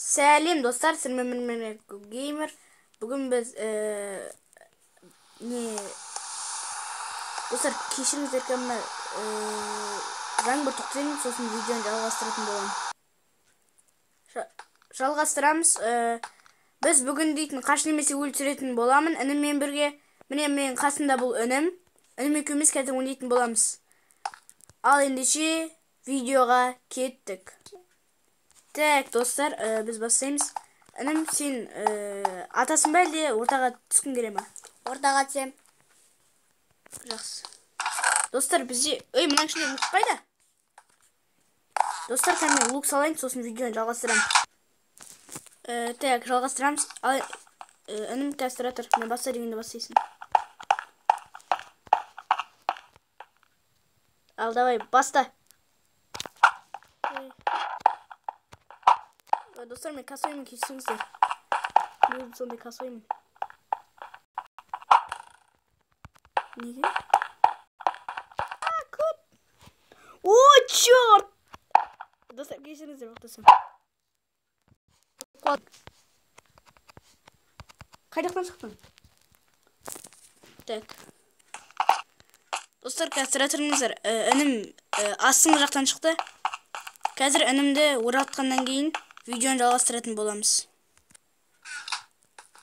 Сәлем достар, сіздермен геймер. Бүгін біз достар, кешіріңіздер, кәмі жаңбыр тоқтаймын, сосын видеоны жалғастыратын боламын. Жалғастырамыз. Біз бүгін дейтін қаш немесе өлтіретін боламын. Ініммен бірге, міне мен қасында бұл інім. Інім екеуміз қазір ойнайтын боламыз. Ал ендеше видеоға кеттік. Так, достар, біз бастаймыз. Інім, сен атасың ба әлде ортаға түскің келе ма? Ортаға түсем. Жақсы. Достар, бізде... Мына ішінде лук қайда? Достар, мен лук салайын, сосын видеоны жалғастырамын. Так, жалғастырамыз. Інім қазір тұра тұр. Мен баста дегенде бастайсың. Ал, давай, баста. Достар, мен касоймын, кешіріңіздер. Мен сондай касоймын. Неге? Көт! О, чёрт! Достар, кешіріңіздер, бақтасым. Қайдақтан шықтың? Так. Достар, қазір тұрыңыздар. Інім астыңғы жақтан шықты. Қазір інімді оралтқаннан кейін видеоны жалғастыратын боламыз.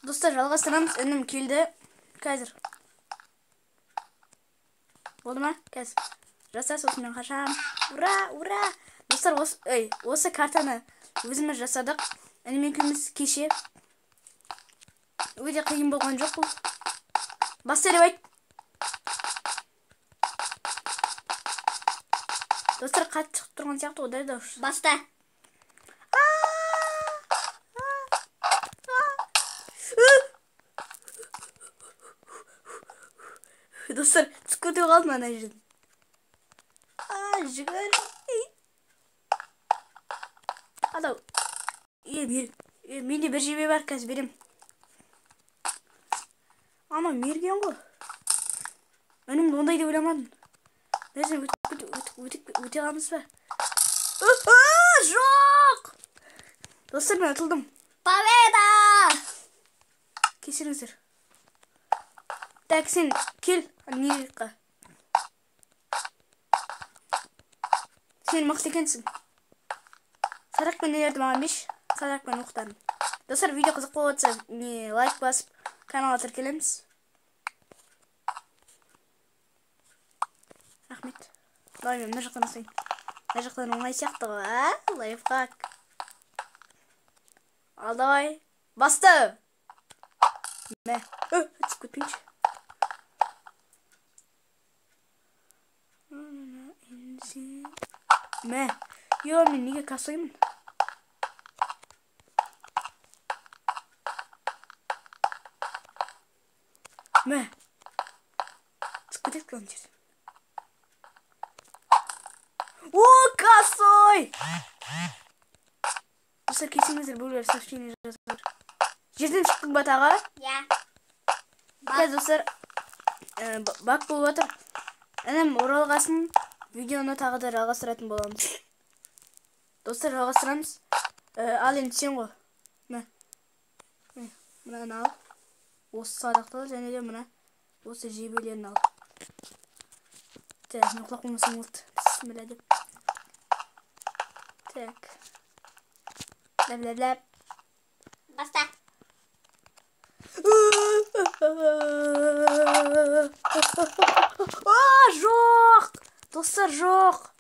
Достар, жалғастырамыз. Інім келді. Қазір. Болды ма? Қазір. Жаса, сосын мен қашам. Ура, ура! Достар, осы картаны өзіміз жасадық. Інім екеуміз кеше. Өте қиын болған жоқ бұл. Баста деп айт. Достар, қатты шығып тұрған сияқты одай да ұшты. Баста. Достар, түсіп көте қалдым ана жерден. Жүгір. Адау. Менде бір жебе бар, қазір берем. Ана мерген ғой. Өнімді ондай деп ойламадым. Нәзір өте қалмыз ба? Жоқ! Достар, мен ұтылдым. Победа! Кешіріңіздер. Так, сен кел. Неге? Сен мықты екенсің. Садақпен нелерді маған беш. Садақпен оқытарын. Достар, видео қызық болып отса, лайк басып, каналға тіркелеміз. Рахмет. Давай мен мына жақтан асайын. Мына жақтан оңай сияқты ғой, лайфхак. Ал, давай. Басты! Мә. Түсіп көтпейінші. Мә. Мен неге касоймын? Мә. Түсіп көтек көңін жерден. О, косой! Достар, кесіңіздер бөлер сообщение жазар. Жерден шықтың ба тағы? Я. Қазір достар, бак болып отыр. Інім оралғасын видеоны тағы да жалғастыратын боламыз. Достар, жалғастырамыз. Ал енді сен ғой. Мұнаны ал. Осы садақталы және де мұна. Осы жебелерін ал. Так, мен құлақ болмасам болды. Бісміллә деп. Так. Ләп-ләп-ләп. Баста. Жоқ! Достар, жоқ!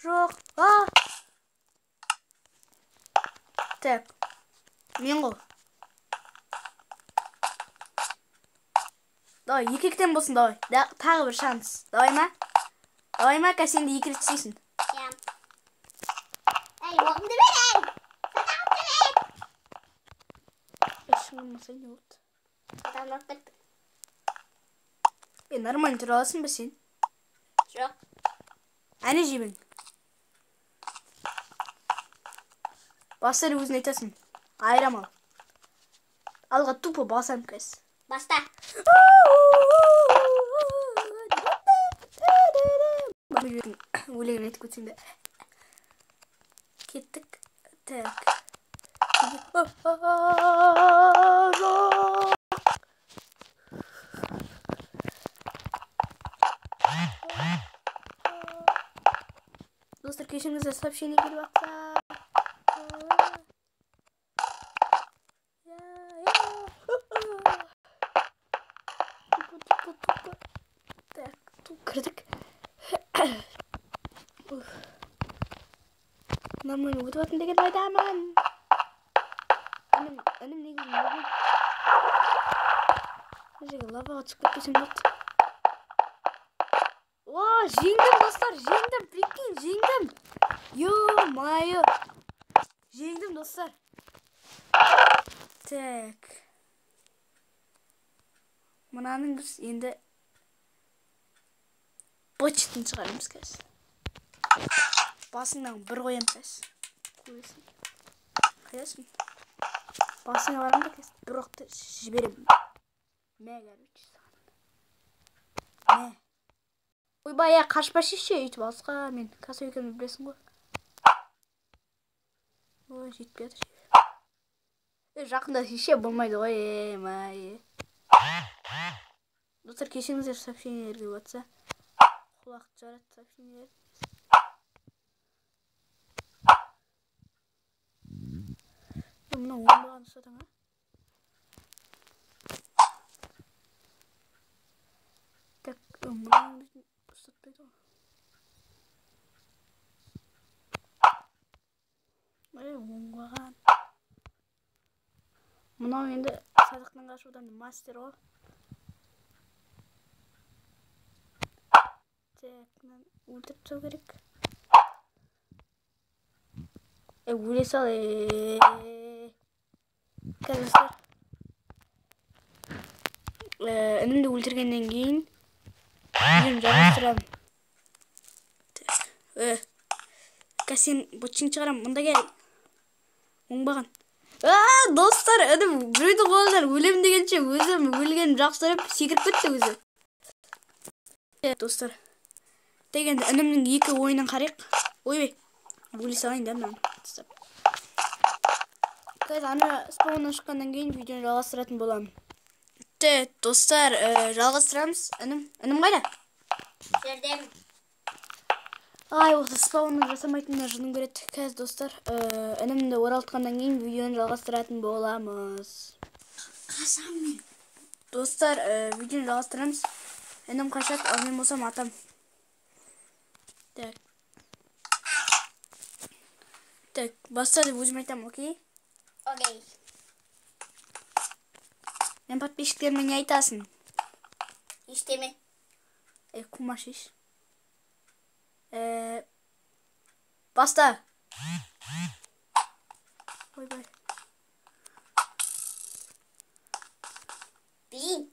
Жоқ! Так. Мен ғой. Давай, екі-ектен болсын, давай. Тағы бір шанс. Давай ма? Давай ма, кәсенді екі рет істейсің. Я. Оғымды берең! Садағымды берең! Шыңғылмасай не болды? Садағымды бітті. Нормально тұра аласың ба сен? Жоқ. Әне жебің. Бастары өзін айтасың. Айрамал. Алға тупо басам кәс. Баста. Өлегін айтып көтсем де. Кеттік. Так. Dostlar keşinize сообщение келіп жатса. Так, тут кірдік. Нормально өтіп жатыр деген ойдамын. Інім негізі не болды? Мына жерге лаваға түсіп кетпесем болды. Жеңдім достар, жеңдім, прикинь, жеңдім. Ё-моё. Жеңдім достар. Так. Мынаның біз енді почтын шығарамыз қазір. Басыңнан бір қоям қазір. Көресің. Қаясың? Басыңа барамын да қазір бір оқты жіберем. Мә, короче. Мә. Ойбай, қашпашы ше, үйтіп алысқа мен касса екенін білесің ғой. Ой, жетпей жатыр. Жақында ше болмайды ғой, май. Достар, кешіңіздер сообщениелер келіп жатса. Құлақ жарады сообщениелер. Мына оңбаған ұстатың, а? Так, мынау біздің ұстатпайды ғой. Оңбаған. Мынау енді садықтан қашудан мастер ғой. Так, өлтіріп тастау керек. Өле сал, Қазір інімді өлтіргеннен кейін үйім жалғастырамын. Сен бұтшың шығарам, мұнда кел. Оңбаған. Достар, інім біреудің қолынан өлем дегенше өзім өлгенін жақсырып секіріп кетті өзі. Достар, деген інімнің екі ойынын қарайық. Ойбай, өле салайын да мынаны. Қазір ана спауннан шыққаннан кейін видеоны жалғастыратын боламын. Достар, жалғастырамыз. Інім қайда? Жердем. Ай, осы спауннан жасамайтынына жыным көреді. Қазір достар, інімді оралтқаннан кейін видеоны жалғастыратын боламыз. Қашам мен. Достар, видеоны жалғастырамыз. Інім қашады, ал мен болсам атам. Так, баста деп өзім айтам, окей? Окей. Мен подписчиктеріме не айтасың? Ештеме. Кумаш еш. Баста. Ойбай. Блин.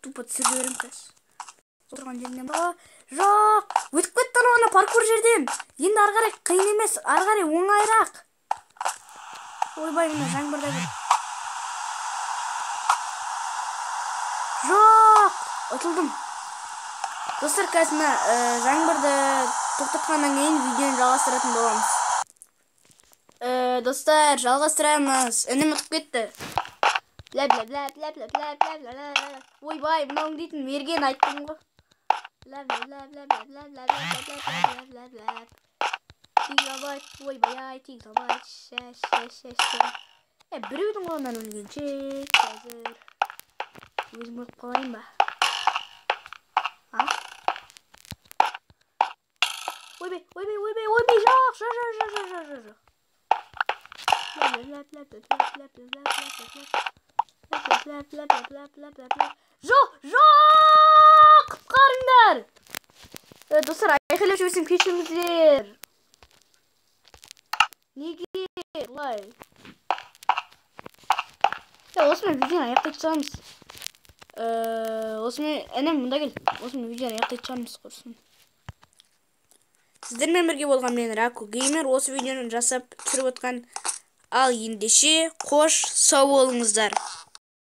Тупо түсіріп жіберем қазір. Отырған жерінен жоқ, өтіп кетті ана паркур жерден. Енді ары қарай қиын емес, ары қарай оңайырақ. Ойбай, мына жаңбырда бір. Жоқ, ұтылдым. Достар, қазір мына жаңбырды тоқтатқаннан кейін видеоны жалғастыратын боламыз. Достар, жалғастырамыз. Інім ұтып кетті. Ойбай, мынауың дейтін мерген айттым ғой. Тигабайт, ойбай, тигабайт, біреудің қолынан өлгенше қазір өзім өліп қалайын ба? Ойбай, жоқ. Жоқ, құтқарыңдар. Достар, айқайлап жіберсем кешіріңіздер. Неге бұлай? осымен видеоны аяқтайтын шығармыз. Осымен інім мұнда кел. Осымен видеоны аяқтайтын шығармыз құрсын. Сіздермен бірге болған мен Раку Геймер. Осы видеоны жасап түсіріп отқан. Ал ендеше қош сау болыңыздар.